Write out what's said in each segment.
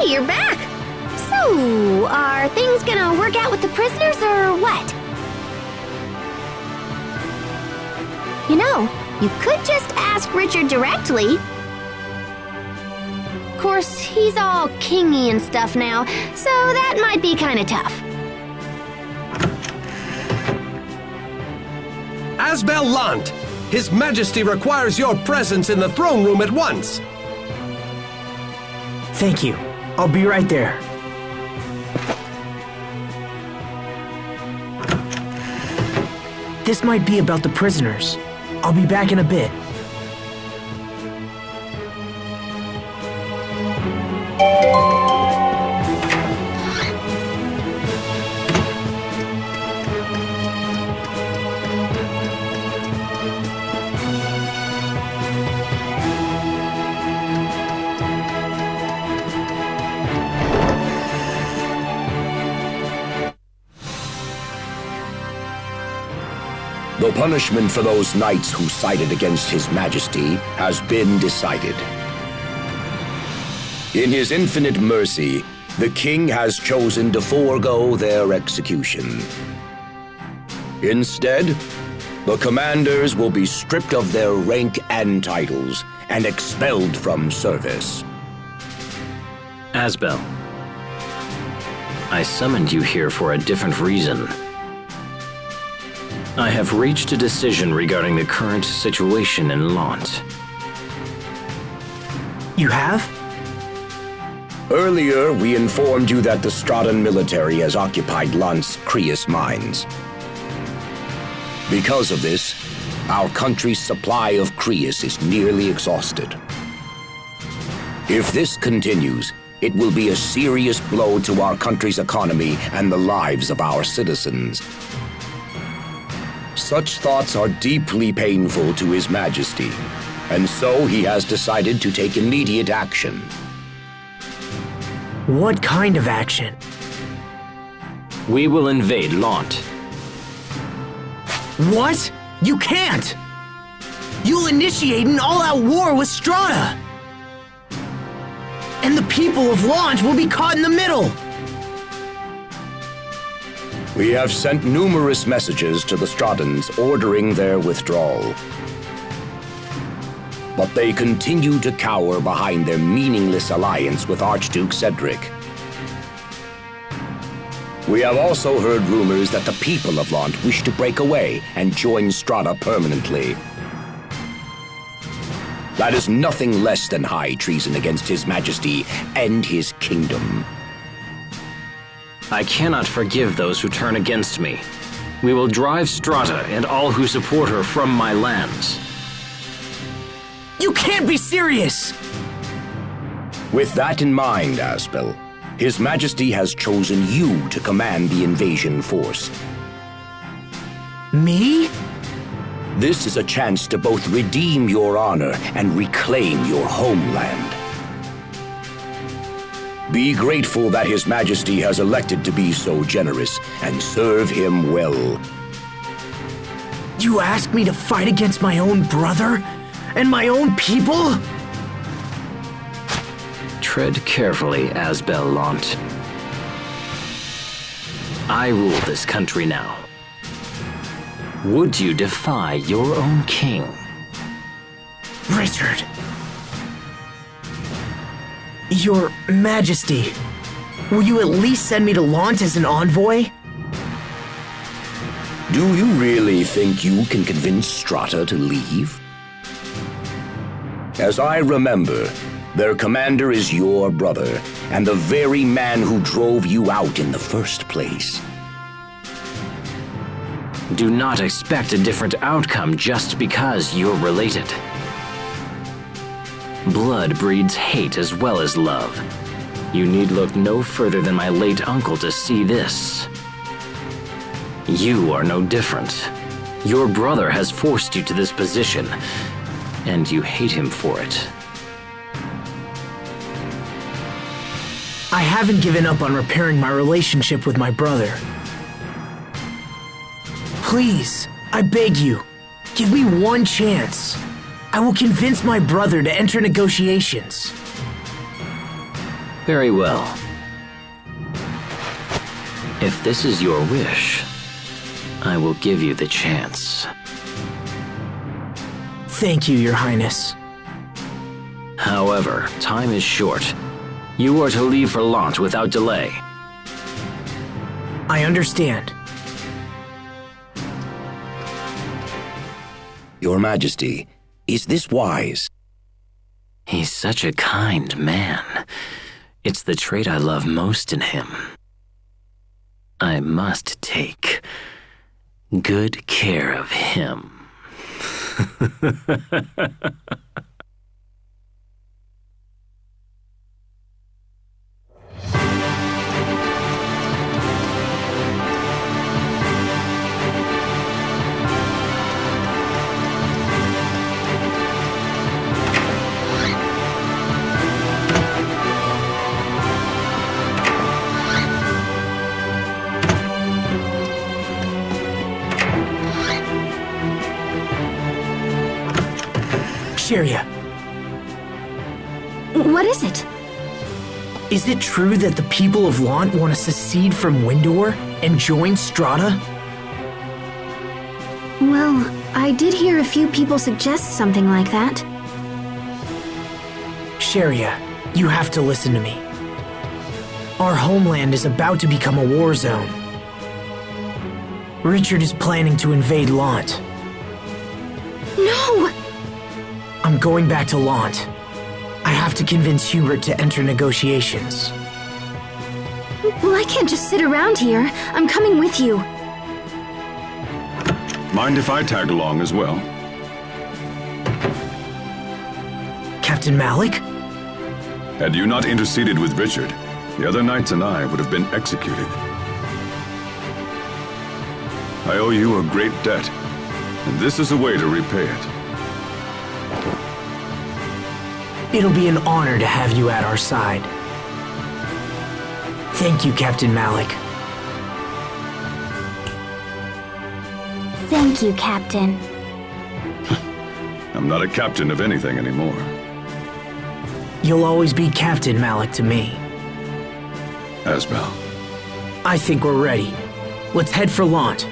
Hey, you're back! So, are things gonna work out with the prisoners or what? You know, you could just ask Richard directly. Of course, he's all kingy and stuff now, so that might be kinda tough. Asbel Lant, His Majesty requires your presence in the throne room at once. Thank you. I'll be right there. This might be about the prisoners. I'll be back in a bit. The punishment for those knights who sided against His Majesty has been decided. In his infinite mercy, the king has chosen to forego their execution. Instead, the commanders will be stripped of their rank and titles and expelled from service. Asbel, I summoned you here for a different reason. I have reached a decision regarding the current situation in Lant. You have? Earlier, we informed you that the Straton military has occupied Lant's Creus mines. Because of this, our country's supply of Creus is nearly exhausted. If this continues, it will be a serious blow to our country's economy and the lives of our citizens. Such thoughts are deeply painful to His Majesty, and so he has decided to take immediate action. What kind of action? We will invade Lant. What? You can't! You'll initiate an all-out war with Strata! And the people of Lant will be caught in the middle! We have sent numerous messages to the Stratons ordering their withdrawal. But they continue to cower behind their meaningless alliance with Archduke Cedric. We have also heard rumors that the people of Lant wish to break away and join Strata permanently. That is nothing less than high treason against His Majesty and his kingdom. I cannot forgive those who turn against me. We will drive Strata and all who support her from my lands. You can't be serious! With that in mind, Asbel, His Majesty has chosen you to command the invasion force. Me? This is a chance to both redeem your honor and reclaim your homeland. Be grateful that His Majesty has elected to be so generous and serve him well. You asked me to fight against my own brother? And my own people? Tread carefully, Asbel Lant. I rule this country now. Would you defy your own king? Richard. Your Majesty, will you at least send me to Lant as an envoy? Do you really think you can convince Strata to leave? As I remember, their commander is your brother, and the very man who drove you out in the first place. Do not expect a different outcome just because you're related. Blood breeds hate as well as love. You need look no further than my late uncle to see this. You are no different. Your brother has forced you to this position, and you hate him for it. I haven't given up on repairing my relationship with my brother. Please, I beg you, give me one chance. I will convince my brother to enter negotiations. Very well. If this is your wish, I will give you the chance. Thank you, Your Highness. However, time is short. You are to leave for Lant without delay. I understand. Your Majesty, is this wise? He's such a kind man. It's the trait I love most in him. I must take good care of him. Sheria, What is it? is it true that the people of Lant want to secede from Windor and join Strata? Well, I did hear a few people suggest something like that. Sheria, you have to listen to me. Our homeland is about to become a war zone. Richard is planning to invade Lant. No! I'm going back to Lant. I have to convince Hubert to enter negotiations. Well, I can't just sit around here. I'm coming with you. Mind if I tag along as well? Captain Malik? Had you not interceded with Richard, the other knights and I would have been executed. I owe you a great debt, and this is a way to repay it. It'll be an honor to have you at our side. Thank you, Captain Malik. Thank you, Captain. I'm not a captain of anything anymore. You'll always be Captain Malik to me. Asbel. I think we're ready. Let's head for Lant.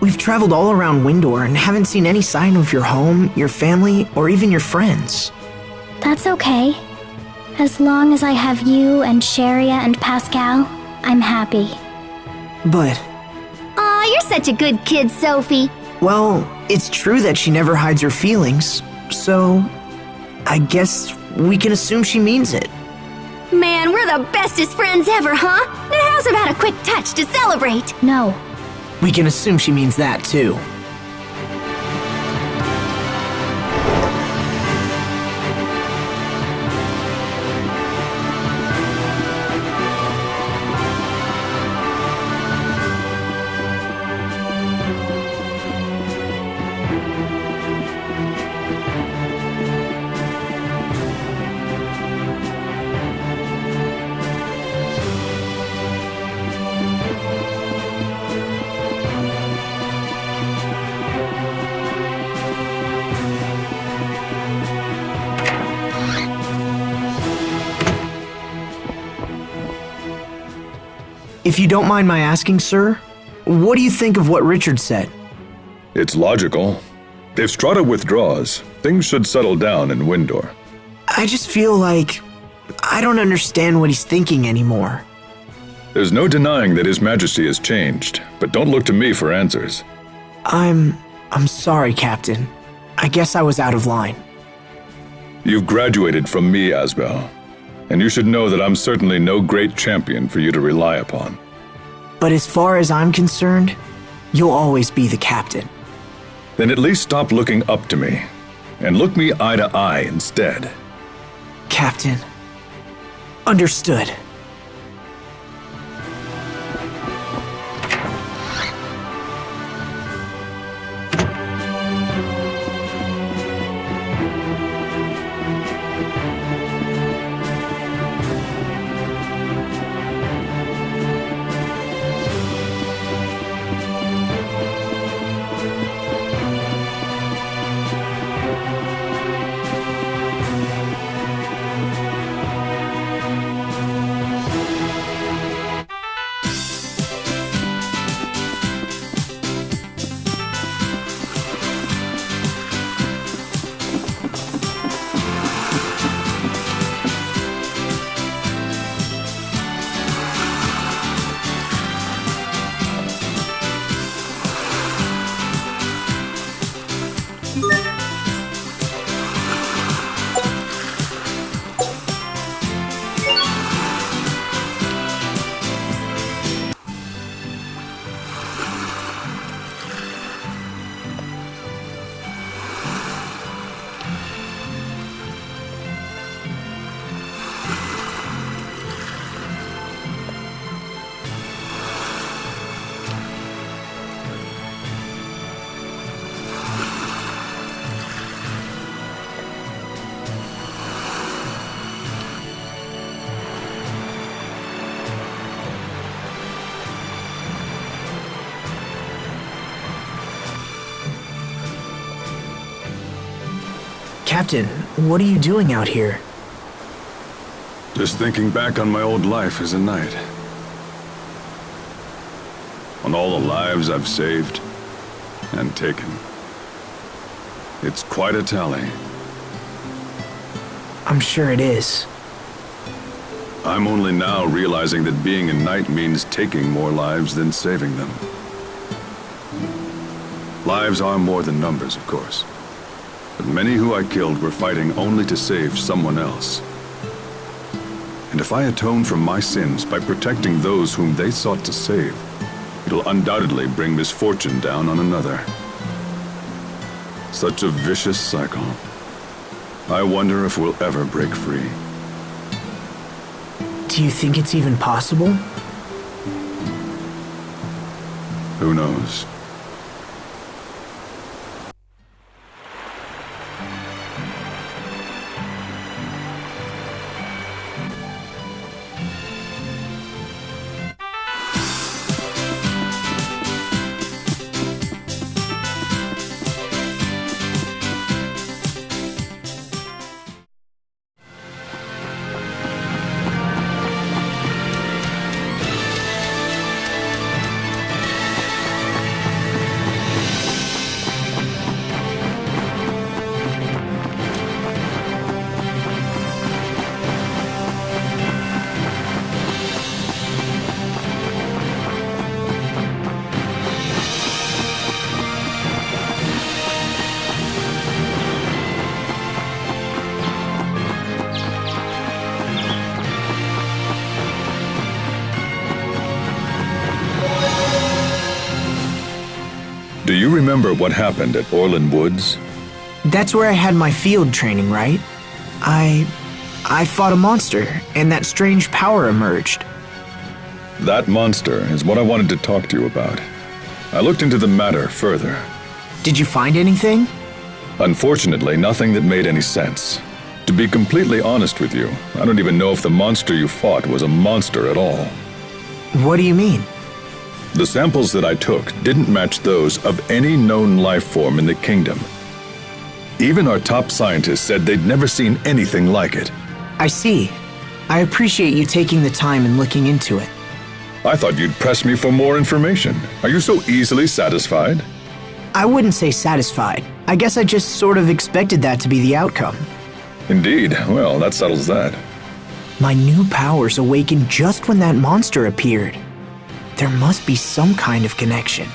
We've traveled all around Windor and haven't seen any sign of your home, your family, or even your friends. That's okay. As long as I have you and Sheria and Pascal, I'm happy. But, Aw, you're such a good kid, Sophie. well, it's true that she never hides her feelings, so I guess we can assume she means it. Man, we're the bestest friends ever, huh? Now how's about a quick touch to celebrate? No. We can assume she means that too. If you don't mind my asking, sir, what do you think of what Richard said? It's logical. If Strata withdraws, things should settle down in Windor. I just feel like I don't understand what he's thinking anymore. There's no denying that His Majesty has changed, but don't look to me for answers. I'm sorry, Captain. I guess I was out of line. You've graduated from me, Asbel, and you should know that I'm certainly no great champion for you to rely upon. But as far as I'm concerned, you'll always be the captain. Then at least stop looking up to me, and look me eye to eye instead. Captain. Understood. Captain, what are you doing out here? Just thinking back on my old life as a knight. On all the lives I've saved and taken. It's quite a tally. I'm sure it is. I'm only now realizing that being a knight means taking more lives than saving them. Lives are more than numbers, of course. But many who I killed were fighting only to save someone else. And if I atone for my sins by protecting those whom they sought to save, it'll undoubtedly bring misfortune down on another. Such a vicious cycle. I wonder if we'll ever break free. Do you think it's even possible? Who knows? Do you remember what happened at Orland Woods? That's where I had my field training, right? I fought a monster, and that strange power emerged. That monster is what I wanted to talk to you about. I looked into the matter further. Did you find anything? Unfortunately, nothing that made any sense. To be completely honest with you, I don't even know if the monster you fought was a monster at all. What do you mean? The samples that I took didn't match those of any known life form in the kingdom. Even our top scientists said they'd never seen anything like it. I see. I appreciate you taking the time and looking into it. I thought you'd press me for more information. Are you so easily satisfied? I wouldn't say satisfied. I guess I just sort of expected that to be the outcome. Indeed. Well, that settles that. My new powers awakened just when that monster appeared. There must be some kind of connection.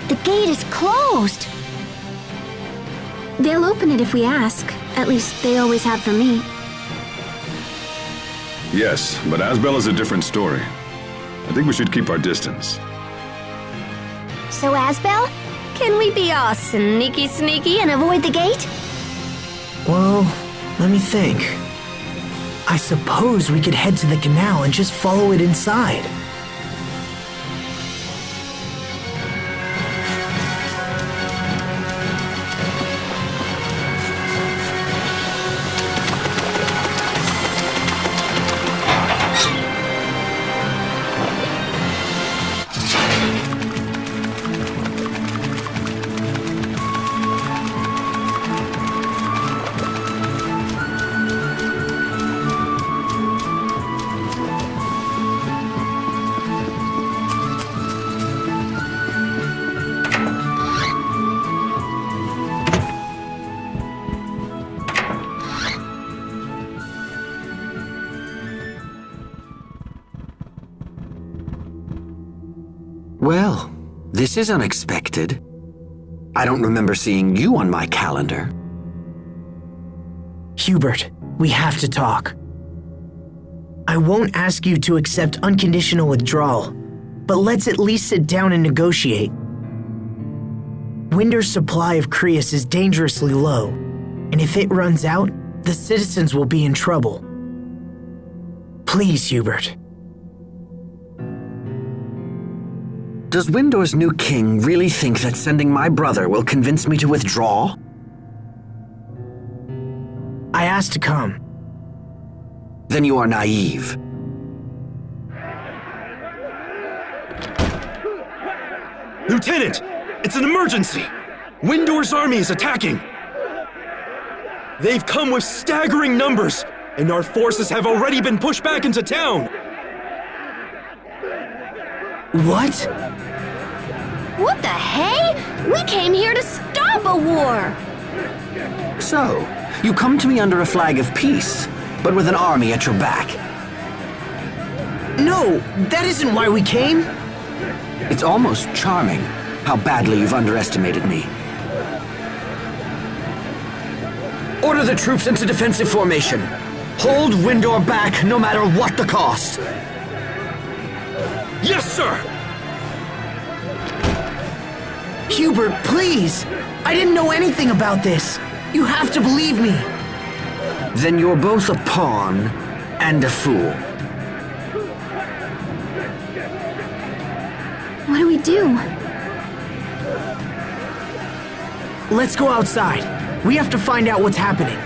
The gate is closed. They'll open it if we ask. At least they always have for me. Yes, but Asbel is a different story. I think we should keep our distance. So, Asbel, can we be all sneaky and avoid the gate? Well, let me think. I suppose we could head to the canal and just follow it inside. Well, this is unexpected. I don't remember seeing you on my calendar. Hubert, we have to talk. I won't ask you to accept unconditional withdrawal, but let's at least sit down and negotiate. Windor's supply of Creus is dangerously low, and if it runs out, the citizens will be in trouble. Please, Hubert. Does Windor's new king really think that sending my brother will convince me to withdraw? I asked to come. Then you are naive. Lieutenant! It's an emergency! Windor's army is attacking! They've come with staggering numbers, and our forces have already been pushed back into town! What? What the hey? We came here to stop a war! So, you come to me under a flag of peace, but with an army at your back. No, that isn't why we came. It's almost charming how badly you've underestimated me. Order the troops into defensive formation. Hold Windor back no matter what the cost. Yes, sir! Hubert, please! I didn't know anything about this. You have to believe me. Then you're both a pawn and a fool. What do we do? Let's go outside. We have to find out what's happening.